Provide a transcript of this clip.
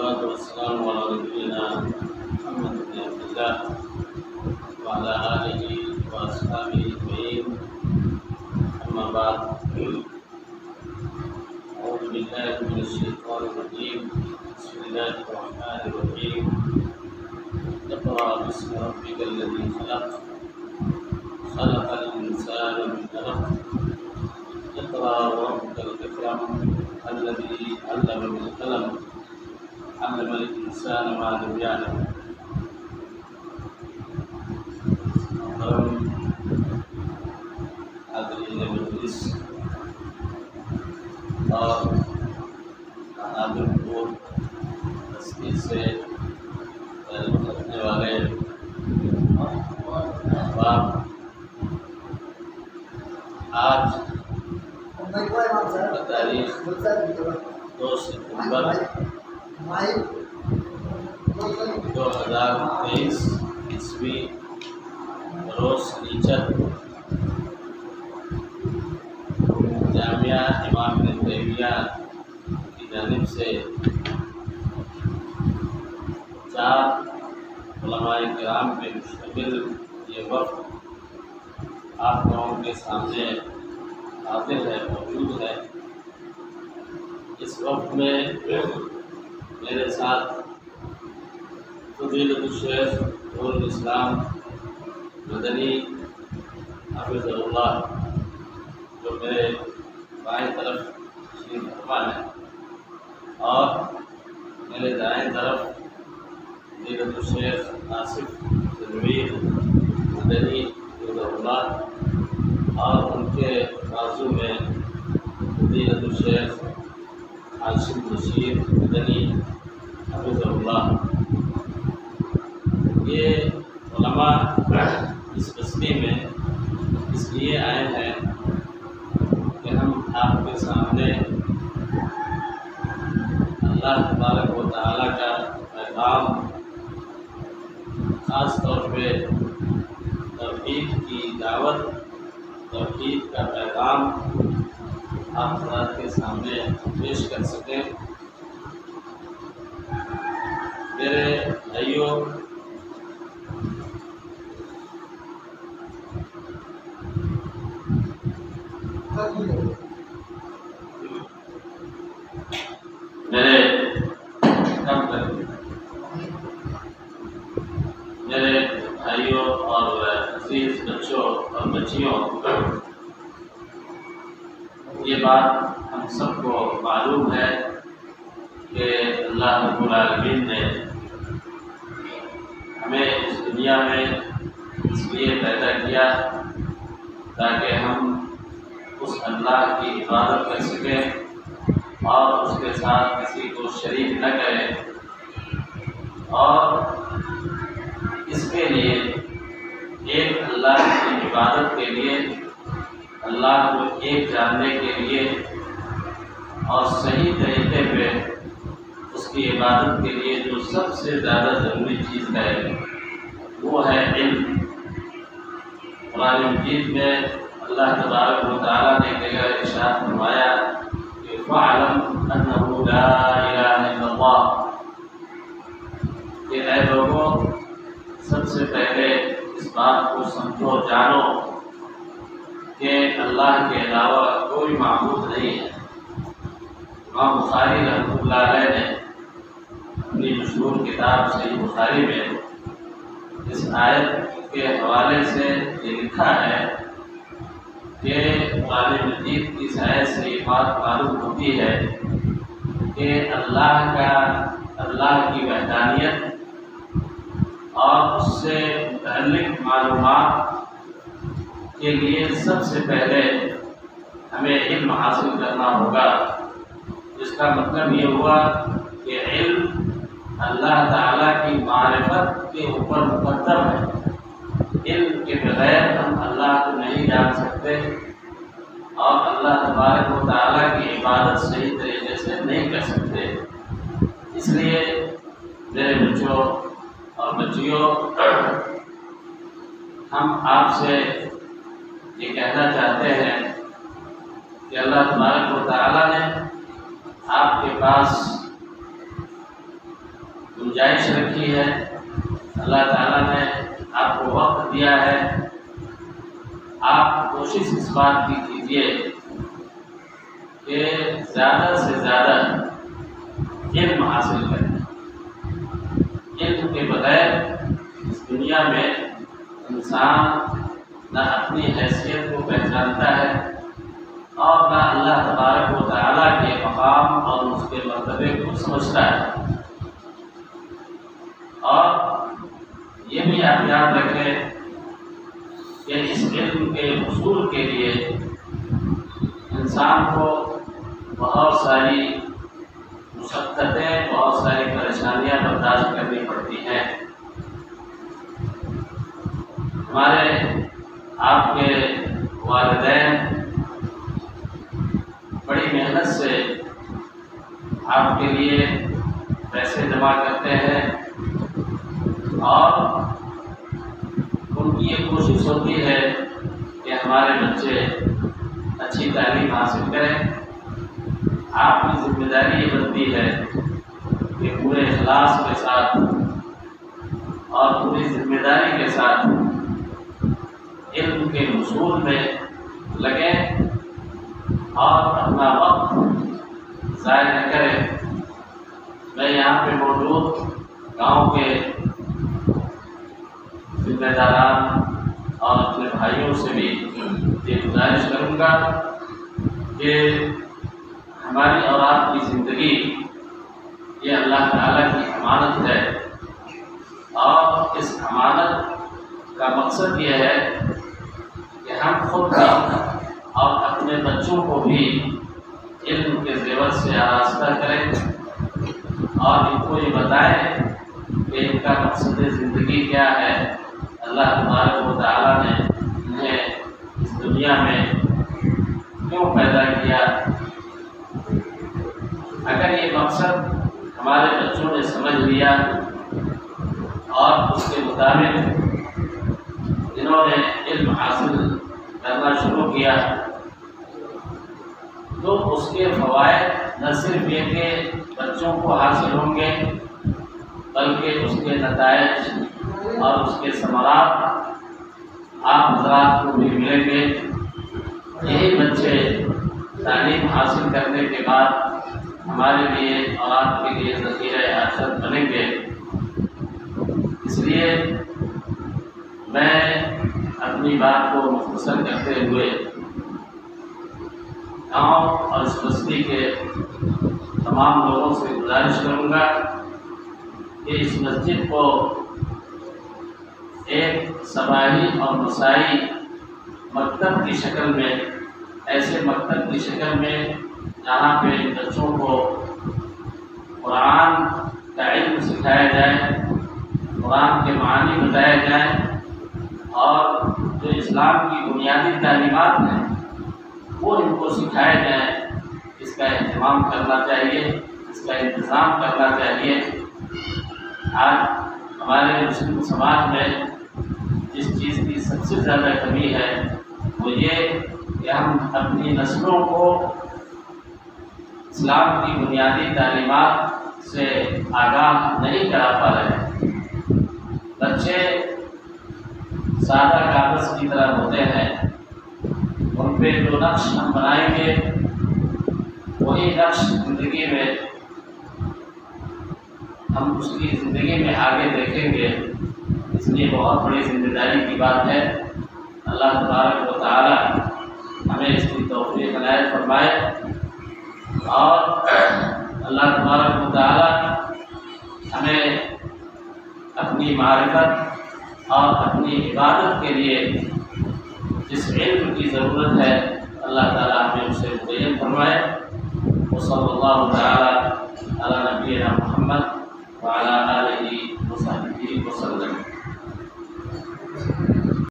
والصلاة والسلام على نبينا محمد بن عبد الله وعلى آله وأصحابه أجمعين. أما بعد، أعوذ بالله من الشيطان الرجيم. بسم الله الرحمن الرحيم. اقرأ باسم ربك الذي خلق، خلق الإنسان من علق، اقرأ وربك الأكرم الذي علم بالقلم، علم الإنسان ما لم يعلم. حاضرین مجلس اور حاضر کو تسکین سے رکھنے والے احباب، آج تاریخ 2 ستمبر 2023 عیسوی، روز سنیچر، جامعہ امام ابن تیمیہ کی جانب سے 4 علماء کرام پہ مشتمل یہ وفد آپ لوگوں کے سامنے حاضر ہے، موجود ہے۔ اس وقت میں میرے ساتھ فضیلۃ الشیخ نور الاسلام مدنی حافظ اللہ، جو میرے بائیں طرف تشریف فرما ہے، اور میرے دائیں طرف فضیلۃ الشیخ آصف تنویر مدنی حافظ اللہ، اور ان کے بازو میں فضیلۃ الشیخ عاشق بشیر مدنی حافظ اللہ۔ یہ علماء اس بستی میں اس لیے آئے ہیں کہ ہم آپ کے سامنے اللہ تبارک و تعالیٰ کا پیغام، خاص طور پہ توحید کی دعوت، توحید کا پیغام آپ حضرات کے سامنے پیش کر سکیں۔ میرے بھائیوں، میرے بھائیوں اور عزیز بچوں اور بچیوں، یہ بات ہم سب کو معلوم ہے کہ اللہ رب العالمین نے ہمیں اس دنیا میں اس لیے پیدا کیا تاکہ ہم اس اللہ کی عبادت کر سکیں اور اس کے ساتھ کسی کو شریک نہ کریں، اور اس کے لیے ایک اللہ کی عبادت کے لیے، اللہ کو ایک جاننے کے لیے اور صحیح طریقے پہ اس کی عبادت کے لیے جو سب سے زیادہ ضروری چیز ہے وہ ہے علم۔ قرآن مجید میں اللہ تبارک و تعالیٰ نے ارشاد فرمایا کہ فَاعْلَمْ أَنَّهُ لَا إِلَٰهَ إِلَّا اللَّهُ، کہ اے لوگوں، سب سے پہلے اس بات کو سمجھو، جانو کہ اللہ کے علاوہ کوئی معبود نہیں ہے۔ امام بخاری رحمۃ اللہ علیہ نے اپنی مشہور کتاب صحیح بخاری میں اس آیت کے حوالے سے یہ لکھا ہے کہ قرآن مجید کی آیت سے یہ بات معلوم ہوتی ہے کہ اللہ کی وحدانیت اور اس سے متعلق معلومات کے لیے سب سے پہلے ہمیں علم حاصل کرنا ہوگا۔ اس کا مطلب یہ ہوا کہ علم اللہ تعالیٰ کی معرفت کے اوپر مقدم ہے۔ علم کے بغیر ہم اللہ کو نہیں جان سکتے اور اللہ تبارک و تعالیٰ کی عبادت صحیح طریقے سے نہیں کر سکتے۔ اس لیے میرے بچوں اور بچیوں، ہم آپ سے یہ کہنا چاہتے ہیں کہ اللہ تبارک و تعالیٰ نے آپ کے پاس گنجائش رکھی ہے، اللہ تعالیٰ نے آپ کو وقت دیا ہے، آپ کوشش اس بات کی کیجیے کہ زیادہ سے زیادہ علم حاصل کریں۔ علم کے بغیر اس دنیا میں انسان نہ اپنی حیثیت کو پہچانتا ہے اور نہ اللہ تبارک و تعالیٰ کے مقام اور اس کے مرتبے کو سمجھتا ہے۔ اور یہ بھی آپ یاد رکھیں کہ اس علم کے حصول کے لیے انسان کو بہت ساری مشقتیں، بہت ساری پریشانیاں برداشت کرنی پڑتی ہیں۔ ہمارے آپ کے والدین بڑی محنت سے آپ کے لیے پیسے جمع کرتے ہیں اور ان کی یہ کوشش ہوتی ہے کہ ہمارے بچے اچھی تعلیم حاصل کریں۔ آپ کی ذمہ داری یہ بنتی ہے کہ پورے اخلاص کے ساتھ اور پوری ذمہ داری کے ساتھ علم کے حصول میں لگیں اور اپنا وقت ضائع نہ کریں۔ میں یہاں پہ موجود گاؤں کے ذمہ داران اور اپنے بھائیوں سے بھی یہ گزارش کروں گا کہ ہماری اور آپ کی زندگی یہ اللہ تعالیٰ کی امانت ہے، اور اس امانت کا مقصد یہ ہے کہ ہم خود بھی اور اپنے بچوں کو بھی علم کے زیور سے آراستہ کریں اور ان کو یہ بتائیں کہ ان کا مقصد زندگی کیا ہے، اللہ تبارک و تعالیٰ نے انہیں اس دنیا میں کیوں پیدا کیا۔ اگر یہ مقصد ہمارے بچوں نے سمجھ لیا اور اس کے مطابق جنہوں نے علم حاصل کرنا شروع کیا تو اس کے فوائد نہ صرف یہ کہ بچوں کو حاصل ہوں گے بلکہ اس کے نتائج اور اس کے ثمرات آپ حضرات کو بھی ملیں گے۔ یہی بچے تعلیم حاصل کرنے کے بعد ہمارے لیے اور آپ کے لیے ذخیرہ حاصل بنیں گے۔ اس لیے میں اپنی بات کو مختصر کرتے ہوئے گاؤں اور اس بستی کے تمام لوگوں سے گزارش کروں گا کہ اس مسجد کو ایک سباہی اور مسائی مکتب کی شکل میں، ایسے مکتب کی شکل میں جہاں پہ بچوں کو قرآن کا علم سکھایا جائے، قرآن کے معنی بتائے جائیں اور جو اسلام کی بنیادی تعلیمات ہیں وہ ان کو سکھائے جائیں، اس کا اہتمام کرنا چاہیے، اس کا انتظام کرنا چاہیے۔ آج ہمارے مسلم سماج میں جس چیز کی سب سے زیادہ کمی ہے وہ یہ کہ ہم اپنی نسلوں کو اسلام کی بنیادی تعلیمات سے آگاہ نہیں کرا پا رہے۔ بچے سادہ کاغذ کی طرح ہوتے ہیں، ان پہ جو نقش ہم بنائیں گے وہی نقش زندگی میں ہم اس کی زندگی میں آگے دیکھیں گے۔ اس لیے بہت بڑی ذمہ داری کی بات ہے۔ اللہ تبارک و تعالی ہمیں اس کی توفیق عنایت فرمائے اور اللہ تبارک و تعالی ہمیں اپنی معرفت اور اپنی عبادت کے لیے جس علم کی ضرورت ہے اللہ تعالی ہمیں اسے متعین فرمائے۔ وصلی اللہ تعالی علی نبینا محمد وعلی آلہ وصحبہ وسلم۔